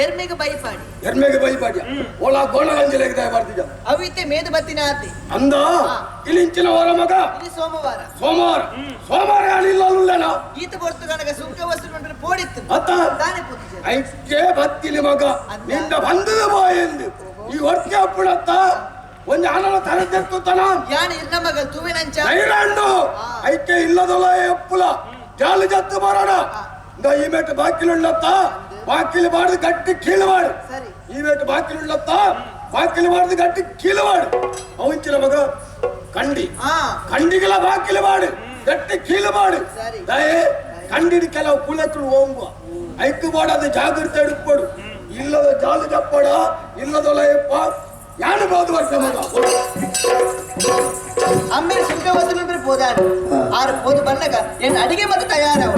ಎರ್ಮೆಗೆ ಬೈಪಾಡಿ ಎರ್ಮೆಗೆ ಬೈಪಾಡಿ ಓಲಾ ಗೋಣಗಂಜಲೆಗೆ ದಯ ಬರ್ತಿದ್ದ ಅವಿತ್ತೆ ಮೇದು ಬತ್ತಿನ ಆತಿ ಅಂದ ಇಲ್ಲಿಂಚಿನ ವಾರ ಮಗ ಇದು ಸೋಮವಾರ ಸೋಮವಾರ ಅಲ್ಲಿಲ್ಲ ಈತ ಬರ್ತು ಕನಕ ಸುಂಕ ವಸ್ತು ನೋಡ್ರೆ ಪೋಡಿತ್ತು ಅತ್ತ ತಾನೆ ಪುತ್ತಿಜ ಐಕ್ಕೆ ಬತ್ತಿಲಿ ಮಗ ನಿಂದ ಬಂದದ ಬಾ ಎಂದು ಈ ಹೊರಕ್ಕೆ ಅಪ್ಪಳತ್ತ ಒಂದು ಆನನ ತರದೆತ್ತುತ್ತಾನ ಯಾನು ಇರ್ನ ಮಗ ತುವಿನಂಚ ಐರಂಡು ಐಕ್ಕೆ ಇಲ್ಲದಲ್ಲ ಎಪ್ಪುಲ ಜಾಲು ಜತ್ತು ಬರೋಣ ಈ ಮೇಟ್ ಬಾಕಿಲುಳ್ಳತ್ತ ಬಾಕಿಲು ಮಾಡಿದ ಗಟ್ಟಿ ಕೀಳು ಮಾಡು ಈ ಮೇಟ್ ಬಾಕಿಲುಳ್ಳತ್ತ ಬಾಕಿಲು ಮಾಡಿದ ಗಟ್ಟಿ ಕೀಳು ಮಾಡು ಅವಂಚಿನ ಮಗ ಕಂಡಿಗೆಲ್ಲ ಬಾಕಿಲು ಮಾಡು ಗಟ್ಟಿ ಕೀಳು ಮಾಡು ದಯೆ ಕಂಡಿಡಿ ಕೆಲವು ಕುಲಕ್ಕಳು ಹೋಗುವ ಐಕ್ಕು ಮಾಡೋದು ಜಾಗೃತಿ ಹಿಡ್ಕೊಡು ಇಲ್ಲದ ಜಾಲು ಜಪ್ಪಡ ಇಲ್ಲದಲ್ಲ ಎಪ್ಪ ಯಾನು ಬೋದು ವರ್ಷ ಮಗ ಅಮ್ಮೆ ಸುಂಕ ವಸೂಲು ಅಂದ್ರೆ ಪೋದಾಡು ಆರು ಪೋದು ಬಂದಾಗ ಏನು ಅಡಿಗೆ ಮತ್ತು ತಯಾರವ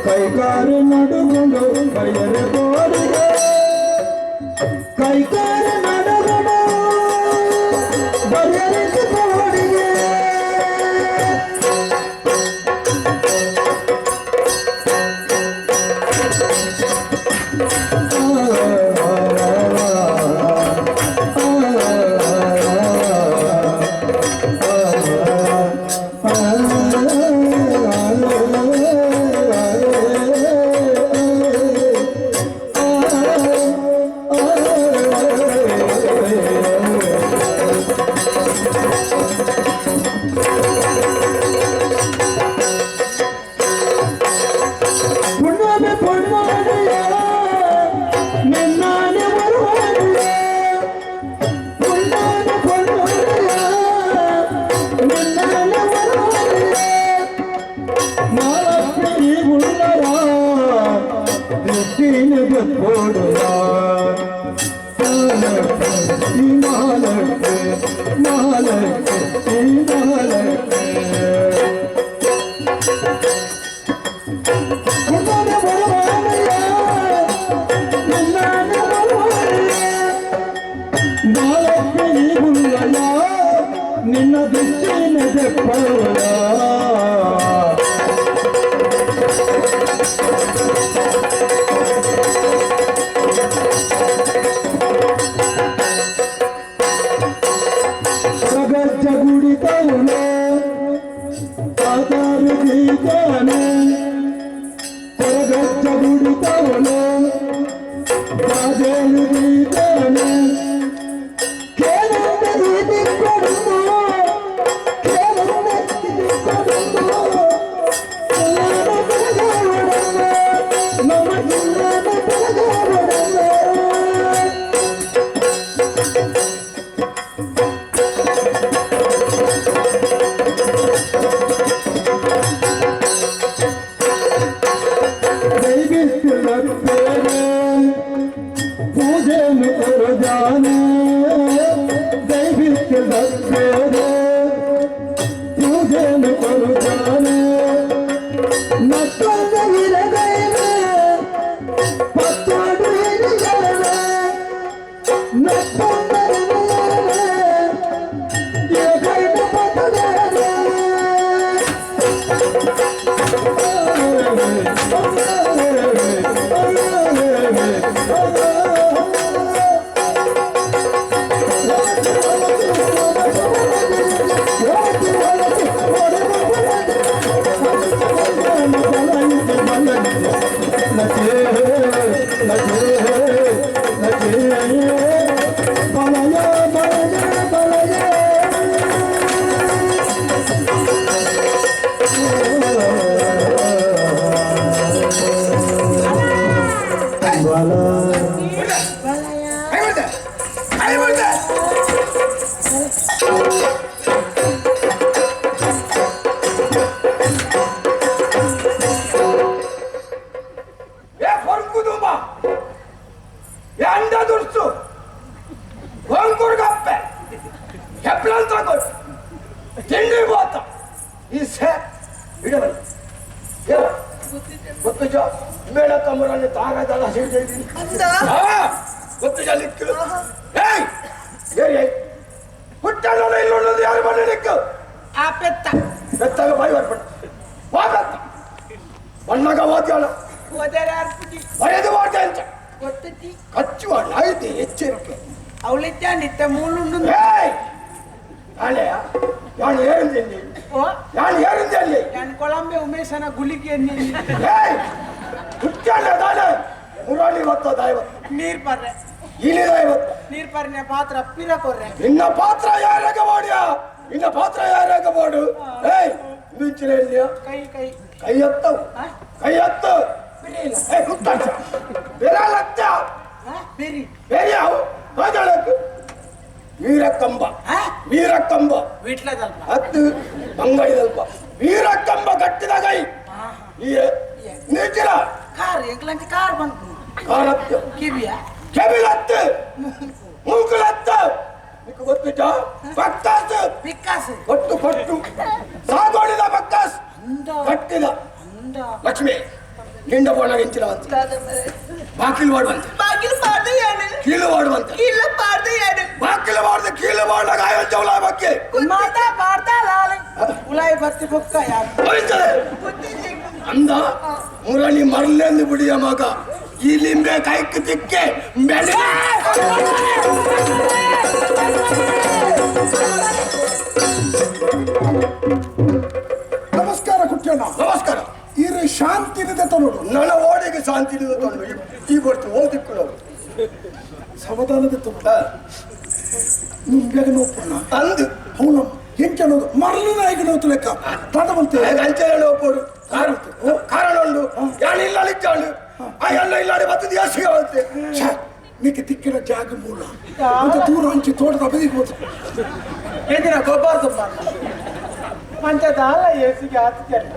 ಕೈಗಾರ ನಡುಗುಂಡು ಬಯರ ಗೋಡಿಗೆ ಕೈಗಾರ ನಡುಗುಂಡು ಬಯರ ಗೋಡಿಗೆ ನಿನ್ನ ದೃಷ್ಟಿನ ಪ್ರಗಜ್ಜ ಗುಡಿತವನು ಆಧಾರ ಗೀತಾನೆ ಪ್ರಗಜ್ಜ ಗುಡಿತವನು ರಾಜೇನು ಗೀತಾನೆ ಪ್ಲಾನ್ ತಗೋ ತಿಂಡಿ ಹೋತ ಈ ಸೇ ಇಡಬಲ್ಲ ಗೊತ್ತು ಜೋ ಮೇಡ ತಮ್ಮರನ್ನು ತಾಗದಲ್ಲ ಹೇಳಿದ್ದೀನಿ ಗೊತ್ತು ಜಲಿಕ್ಕು ಏಯ್ ಏಯ್ ಹುಟ್ಟಲ್ಲ ಇಲ್ಲೊಳ್ಳದು ಯಾರು ಮನೆ ನಿಕ್ಕು ಆ ಪೆತ್ತ ಬೆತ್ತಾಗ ಬಾಯಿ ಬರ್ಬಿಟ್ಟು ಹೋಗತ್ತ ಬಣ್ಣಗ ಓದ್ಯಾಳ ಬರೆದು ಓದ್ಯ ಅಂತ ಗೊತ್ತೈತಿ ಕಚ್ಚುವ ನಾಯಿದೆ ಎಚ್ಚರಿಕೆ ಅವಳಿದ್ದ ಮೂಲು ಏಯ್ ನಾಳೆಯ ನಾನು ಏರಿಂದಲ್ಲಿ ನಾನು ಏರಿಂದಲ್ಲಿ ನಾನು ಕೊಳಂಬೆ ಉಮೇಶನ ಗುಲಿಗೆ ಏಯ್ ಹುಟ್ಟಲ್ಲ ನಾಳೆ ಮುರಾಳಿ ಹೊತ್ತದ ಇವತ್ತು ನೀರ್ ಪರ್ರೆ ಇಲ್ಲಿದ ಇವತ್ತು ನೀರ್ ಪರ್ನೆ ಪಾತ್ರ ಪಿರ ಕೊರ್ರೆ ನಿನ್ನ ಪಾತ್ರ ಯಾರಾಗ ಮಾಡ್ಯ ನಿನ್ನ ಪಾತ್ರ ಯಾರಾಗ ಮಾಡು ಏಯ್ ಮಿಂಚಿನ ಇಲ್ಲಿಯ ಕೈ ಕೈ ಕೈ ಎತ್ತವು ಕೈ ಎತ್ತು ಏ ಹುಟ್ಟ ಬೇರಲತ್ತ ಬೇರಿ ಬೇರೆ ಯಾವ ಮಾತಾಡಕ್ಕೆ ವೀರಕ್ಕಂಬ ವೀರಕ್ಕಂಬ ವಿಟ್ಲದಲ್ಪ ಹತ್ತು ಬಂಗೈದಲ್ಪ ವೀರಕ್ಕಂಬ ಕಟ್ಟಿದ ಕೈ ನೀಚಿರ ಕಾರ್ ಎಂಕ್ಲಂಚ ಕಾರ್ ಬಂತು ಕಾರತ್ತು ಕಿವಿಯ ಕೆಬಿಲತ್ತು ಮೂಕಲತ್ತು ನಿಮಗೆ ಗೊತ್ತಿಟ್ಟ ಬಕ್ಕಾಸ್ ಪಿಕ್ಕಾಸ್ ಕೊಟ್ಟು ಕೊಟ್ಟು ಸಾಗೋಡಿದ ಬಕ್ಕಾಸ್ ಕಟ್ಟಿದ ಲಕ್ಷ್ಮಿ ಗಿಂಡ ಬೋಣ ಗಿಂಚಿನ ಅಂತ ಬಾಕಿಲ್ ಮಾಡುವಂತೆ ಬಾಗಿಲು ಪಾಡ್ದೆ ಏನು ಕೀಳು ಮಾಡುವಂತೆ ಇಲ್ಲ ಪಾಡ್ದೆ ಏನು ಬಾಕಿಲ್ ಮಾಡ್ದೆ ಕೀಳು ಮಾಡಾಗ ಆಯಲ್ ಜವಳ ಬಗ್ಗೆ ಮಾತಾ ಪಾಡ್ತಾ ಲಾಲೆ ಉಲಾಯಿ ಬರ್ತಿ ಬುಕ್ಕ ಯಾರು ಹೋಯ್ತದೆ ಅಂದ ಮುರಳಿ ಮರಲೆಂದು ಬಿಡಿಯ ಮಗ ಈ ಲಿಂಬೆ ಕೈಕ್ ತಿಕ್ಕೆ ಬೆಳೆ ನಮಸ್ಕಾರ ಕುಟ್ಯಣ್ಣ ನಮಸ್ಕಾರ ಇರು ಶಾಂತಿ ಇದೆ ತನ್ನೋಡು ನನ್ನ ಓಡಿಗೆ ಶಾಂತಿ ತಂದು ಈ ಬರ್ತು ಓದಿಕ್ಕು ಸಮಾಧಾನದ ತುಂಬ ನಿಮ್ಗೆ ನೋಡ್ಕೊಂಡ ಅಂದು ಅವನ ಎಂಚನೋದು ಮರಳಿನ ಆಗಿ ನೋತು ಲೆಕ್ಕ ತಡವಂತೆ ಅಂಚೆಲ್ಲ ಒಪ್ಪೋಡು ಕಾರಣ ಉಂಡು ಯಾನು ಇಲ್ಲ ಅಳಿಚಾಳು ಆ ಎಲ್ಲ ಇಲ್ಲಾಡಿ ಬರ್ತದೆ ಯಾಸಿಗೆ నీకు తిక్కిన జాగ మూల అంత దూరం నుంచి తోట బదిలిపోతుంది ಎದಿನ ಗೊಬ್ಬರ ತುಂಬ ಮಂಚದಾಲ ಏಸಿಗೆ ಹಾಕ್ತಾರೆ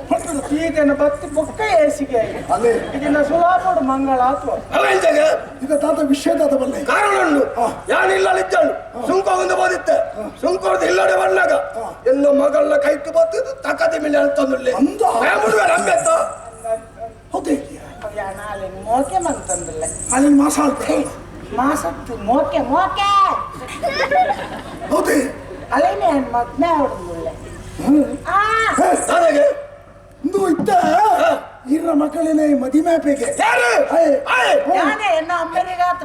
ಈಗಿನ ಬತ್ತಿ ಬುಕ್ಕ ಏಸಿಗೆ ಅದೇ ಇದನ್ನ ಸುಲಾಪಡು ಮಂಗಳ ಅಥವಾ ಅವೆಂಚಗೆ ಈಗ ತಾತ ವಿಷಯದಾದ ಬಲ್ಲೆ ಕಾರಣ ಉಂಡು ಯಾನು ಇಲ್ಲ ಅಳಿಚಾಳು ಸುಂಕ ಒಂದು ಬಂದಿತ್ತೆ ಸುಂಕ ಹೊಡೆದು ಇಲ್ಲಡೆ ಬಂದಾಗ ಎನ್ನ ಮಗಳನ್ನ ಕೈಟ್ಟು ಬರ್ತದೆ ತಕ್ಕದಿ ಮೇಲೆ ಅಂತಂದ್ರೆ ಅಂದ ನಂಬೆತ್ತ ಹೌದೇ ನಾಳೆ ಮೋಕೆ ಮಂತಂದಿಲ್ಲ ಅಲ್ಲಿ ಮಾಸಾಲ್ ಮಾಸತ್ತು ಮೋಕೆ ಮೋಕೆ ಹೌದೇ ಅಲ್ಲೇನೆ ಮದ್ನೆ ಹೊಡೆದಿಲ್ಲ ನನಗೆ ಇಂದು ಇದ್ದ ಇರ ಮಕ್ಕಳೇ ಮದಿಮೇಪೆಗೆ ಯಾರು ಯಾನೇ ಎನ್ನ ಅಮ್ಮನಿಗಾತ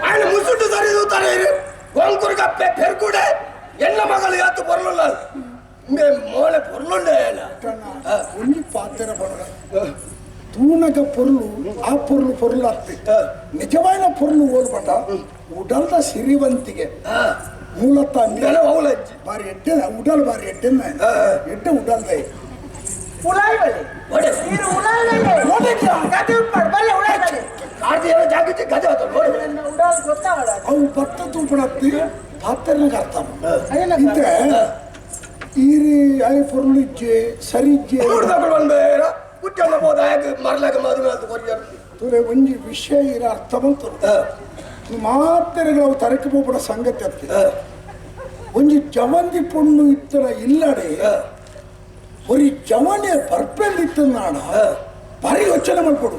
ఆయన ముసుడు సరిదుతారు గొంకురు కప్పే పెరుగుడే ఎన్న మగలు యాతు పొరలున్నా మేము మోల పొరలుండే ಒಂಜಿ ಪಾತ್ರ ಬರೋಣ ತೂನಗ ಪೊರ್ಲು ಆ ಪೊರ್ಲು ಪೊರ್ಲು ಆಗ್ತಿತ್ತು ನಿಜವಾದ ಪೊರ್ಲು ಓದ್ಬಟ ಉಡಲ್ದ ಸಿರಿವಂತಿಗೆ ಮೂಲತಃ ಅವಲಜ್ಜಿ ಬಾರಿ ಎಡ್ಡೆ ಉಡಲ್ ಬಾರಿ ಎಡ್ಡೆನ್ನ ಎಡ್ಡೆ ಉಡಲ್ದ ಉಳಾಯಿ ಬಲೆ ನೀರು ಉಳಾಯಿ ಬಲೆ ಗದೆ ಉಪ್ಪಡು ಬಲೆ ಉಳಾಯಿ ಬಲೆ ಆರ್ತಿ ಏನೋ ಜಾಗೃತಿ ಗದೆ ಹೋತಲ್ಲ ಉಡಾಲ್ ಗೊತ್ತಾವಡ ಅವು ಭತ್ತ ತೂಪಡತ್ತಿ ಪಾತ್ರನಾಗ ಅರ್ಥ ಇಂತೆ ಈರಿ ಐ ಪೊರ್ಲಿಜ್ಜೆ ಸರಿಜ್ಜೆ ಹುಡುಗರು ಒಂದು ಕುಟ್ಟಲ್ಲ ಹೋದಾಗ ಮರಲಾಗ ಮದುವೆ ಅಂತ ಕೊರಿಯರು ತುಲೆ ಒಂಜಿ ವಿಷಯ ಇರ ಅರ್ಥ ಬಂತು ಮಾತೆರೆಗಳು ತರಕೆ ಹೋಗ್ಬಿಡ ಸಂಗತಿ ಅತ್ತಿ ಒಂಜಿ ಜವಂದಿ ಪೊಣ್ಣು ಇತ್ತಲ ಇಲ್ಲಡೆ ಒರಿ ಜವನೆ ಬರ್ಪೆಲ್ಲಿತ್ತು ನಾಡ ಭಾರಿ ಯೋಚನೆ ಮಾಡ್ಕೊಡು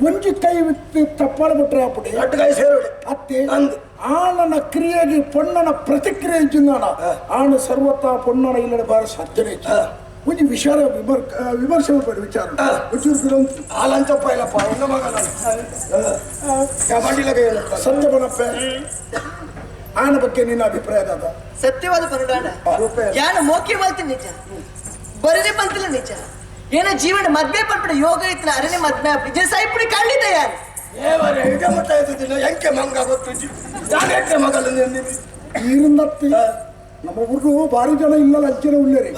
ಒಂಜಿ ಕೈ ವಿತ್ತು ತಪ್ಪಾಳ ಬಿಟ್ರೆ ಅಪ್ಪಡಿ ಅಟ್ಟು ಕೈ ಸೇರೋಡಿ ಅತ್ತೆ ಅಂದು ಆಣನ ಕ್ರಿಯೆಗೆ ಪೊಣ್ಣನ ಪ್ರತಿಕ್ರಿಯೆ ಇಚ್ಚಿಂದಾಣ ಆಣ ಸರ್ವತ ಪೊಣ್ಣನ ಇಲ್ಲಡೆ ಬಾರಿ ಸಾಧ್ಯನೆ ಇತ್ತು ಒಂಜಿ ವಿಚಾರ ವಿಮರ್ಶೆ ಮಾಡ್ಬೇಡಿ ವಿಚಾರ ಹಾಲಂಚಪ್ಪ ಇಲ್ಲಪ್ಪ ಹೆಣ್ಣ ಮಗನ ಮಂಡಿಲಗೆ ಸತ್ಯ ಬಣಪ್ಪೆ ಆನ ಬಗ್ಗೆ ನಿನ್ನ ಅಭಿಪ್ರಾಯ ದಾದ ಸತ್ಯವಾದ ಪರಿಣಾಮ ಯಾನ ಮೋಕೆ ಮಾಲ್ತಿ ನಿಜ ಬರದೆ ಬಂತಿಲ್ಲ ನಿಜ ಏನ ಜೀವನ ಮದ್ವೆ ಪಡ್ಬಿಡ ಯೋಗ ಇತ್ತು ಅರನೇ ಮದ್ವೆ ನಿಜ ಸಾಯಿಪುಡಿ ಖಂಡಿತ ಯಾರು ದೇವರೇ ಈಗ ಮುಟ್ಟಾಯ್ತಿದ್ದಿಲ್ಲ ಎಂಕೆ ಮಂಗ ಗೊತ್ತು ನಾನು ಎಂಕೆ ಮಗಲು ಈರಿಂದತ್ತಿ ನಮ್ಮ ಊರು ಭಾರಿ ಜನ ಇಲ್ಲ ಅಜ್ಜನ ಉಳ್ಳೇರಿ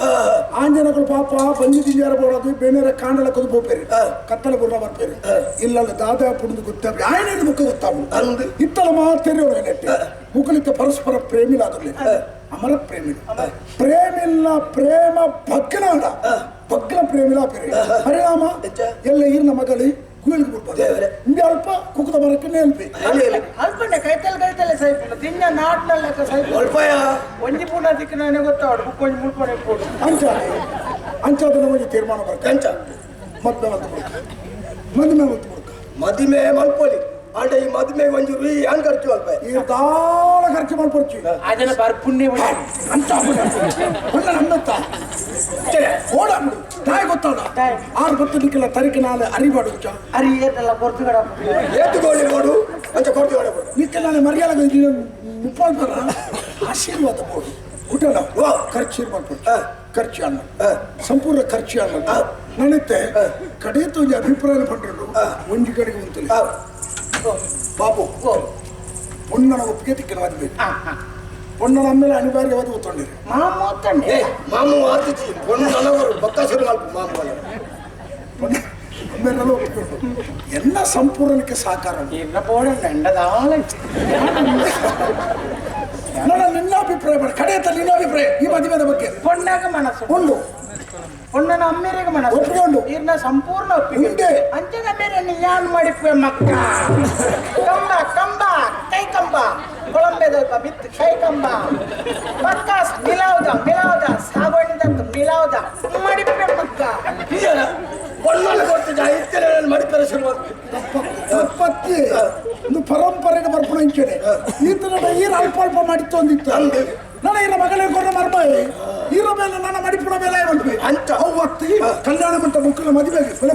ಆಂಜನಗಳು ಪಾಪ ಬಂದಿ ತಿಂಜಾರ ಬೋಡೋದು ಬೇನೆರ ಕಾಂಡಲ ಕದು ಬೋಪೇರಿ ಕತ್ತಲ ಗುರ್ರ ಬರ್ಪೇರಿ ಇಲ್ಲಲ್ಲ ದಾದಾ ಪುಡಿದು ಗೊತ್ತಾಗ್ರಿ ಆಯ್ನ ಮುಖ ಗೊತ್ತಾಗ್ಬಿಡು ಇತ್ತಲ ಮಾತೇರಿ ಅವ್ರ ನೆಟ್ಟೆ ಮುಖಲಿತ್ತ ಪರಸ್ಪರ ಪ್ರೇಮಿಲಾಗಲಿ ಅಮರ ಪ್ರೇಮಿಲು ಪ್ರೇಮಿಲ್ಲ ಪ್ರೇಮ ಬಗ್ಗನ ಬಗ್ಗನ ಪ್ರೇಮಿಲ ಪೇರಿ ಪರಿಣಾಮ ಎಲ್ಲ ಈರ್ನ ಮಗಳಿ ಇವ್ಳಿಗೆ ಬಿಡ್ಬಾರ್ದು ದೇವರೇ. ಹಿಂಗೆ ಅಲ್ಪ ಕುಕ್ಕದ ಮರಕ್ಕೆ ನೆಲ್ಪಿ ಅಲ್ಪಂಡೆ ಕೈತಲೆ ಸೈಪುಂಡು ತಿನ್ನ ನಾಟ್ನಲ್ಲಕ ಸೈಪು ಅಲ್ಪಯ ಒಂಜಿ ಪೂರ್ಣ ದಿಕ್ಕು ನನಗೆ ಗೊತ್ತಾವಡು ಬುಕ್ಕೊಂಜಿ ಮುಳ್ಪಣೆ ಕೊಡು ಅಂಚಾದ ನಮಗೆ ತೀರ್ಮಾನ ಬರ್ತದೆ ಕಂಚ ಮದ್ಮೆ ಮತ್ತು ಮುಡ್ಕ ಮದ್ಮೆ ಮತ್ತು ಮುಡ್ಕ ಮದಿಮೆ ಮಲ್ಪೊಲಿ ಆಂಡ ಈ ಮದಿಮೆ ಒಂಜಿ ರೂಯಿ ಹ್ಯಾಂಗ್ ಖರ್ಚು ಅಲ್ಪ ಈ ದಾಳ ಖರ್ಚು ಮಾಡ್ಕೊಡ್ಚಿ ಅದನ್ನ ಬರ್ಪುಣ್ಯ ಅಂತ ಒಳ್ಳೆ ನಮ್ಮತ್ತ ಓಡಾಡು ತಾಯಿ ಗೊತ್ತಾಡ 6 ದಿಕ್ಕಿಲ್ಲ ತರಿಕೆ ನಾಳೆ ಅರಿಬಾಡು ಅರಿ ಏನೆಲ್ಲ ಕೊರ್ತುಗಡ ಏತುಗೋಳಿ ನೋಡು ಅಂಚ ಕೊಡ್ತಿ ಹೊಡೆ ಕೊಡು ನಿಕ್ಕೆ ನಾಳೆ ಮರ್ಯಾದೆ ಮುಪ್ಪಾಲ್ ಬರ ಆಶೀರ್ವಾದ ಬೋಡು ಊಟಲ್ಲ ಖರ್ಚು ಮಾಡ್ಕೊಡ್ಚಿ ಖರ್ಚು ಅನ್ನ ಸಂಪೂರ್ಣ ಖರ್ಚು ಅನ್ನ ನನಿತ್ತೆ ಕಡೆಯತ್ತ ಒಂದು ಅಭಿಪ್ರಾಯ ಪಂಡ್ರು ಒಂಜಿ ಕಡೆಗೆ ಉಂಟು ಬಾಬು ಪೊನ್ನನ ಒಪ್ಪಿಗೆ ತಿಕ್ಕಿನ ಮದುವೆ ಪೊನ್ನನ ಆಮೇಲೆ ಅನಿವಾರ್ಯವಾದ ಒತ್ತೊಂಡಿರಿ ಮಾಮ ಒತ್ತಂಡೆ ಮಾಮು ಆತಿಥಿ ಒಂದು ನಲವರು ಬಕ್ಕಾಸುರು ನಾಲ್ಕು ಮಾಮು ಆಮೇಲೆ ಒಪ್ಪಿಕೊಂಡು ಎಲ್ಲ ಸಂಪೂರ್ಣಕ್ಕೆ ಸಹಕಾರ ಇಲ್ಲ ಬೋಡಂಡ ಎಂಡದಾಳ ನನ್ನ ನಿನ್ನ ಅಭಿಪ್ರಾಯ ಬೇಡ ಕಡೆಯತ್ತ ನಿನ್ನ ಅಭಿಪ್ರಾಯ ಈ ಮದುವೆದ ಬಗ್ಗೆ ಪೊಣ್ಣಾಗ ಮನಸ್ಸು ಉಂಡು ಪೊಣ್ಣನ ಅಮ್ಮೇರಿಗೆ ಮನಸ್ಸು ಒಪ್ಪಿಕೊಂಡು ಈರ್ನ ಸಂಪೂರ್ಣ ಒಪ್ಪಿಗೆ ಉಂಡೆ ಅಂಚನ ಮೇಲೆ ನೀ ಯಾನ್ ಮಾಡಿಪ್ವೆ ಮಕ್ಕ ಕಂಬ ಕಂಬ ಕೈ ಕಂಬ ಕೊಳಂಬೆದ ಬಿತ್ತು ಕೈ ಕಂಬ ಮಕ್ಕ ಮಿಲಾವುದ ಸಾಗೋಣಿದಂತು ಮಿಲಾವುದ ಮಾಡಿಪ್ವೆ ಮಕ್ಕ ಒಳ್ಳೊಳ್ಳೆ ಕೊಡ್ತಿದ್ದ ಇತ್ತೇನೆ ಮಡಿಕರ ಶುರುವಾತ ತಪ್ಪತ್ತಿ ಒಂದು ಪರಂಪರೆಗೆ ಬರ್ಪಣ ಇಂಚನೆ ಈತನ ಈರ ಅಲ್ಪ ಮಾಡಿತ್ತು ಅಂದಿತ್ತು ನನ್ನ ಈರ ಮಗಳೇ ಕೊಡ ಮರ್ಬಾಯಿ ಈರ ಮೇಲೆ ನನ್ನ ಮಡಿಪುಣ ಮೇಲೆ ಬಂದ್ವಿ ಅಂತ ಅವತ್ತಿ ಕಲ್ಯಾಣ ಮಂಟ ಮುಕ್ಕಲ ಮದುವೆಗೆ ಬೆಲೆ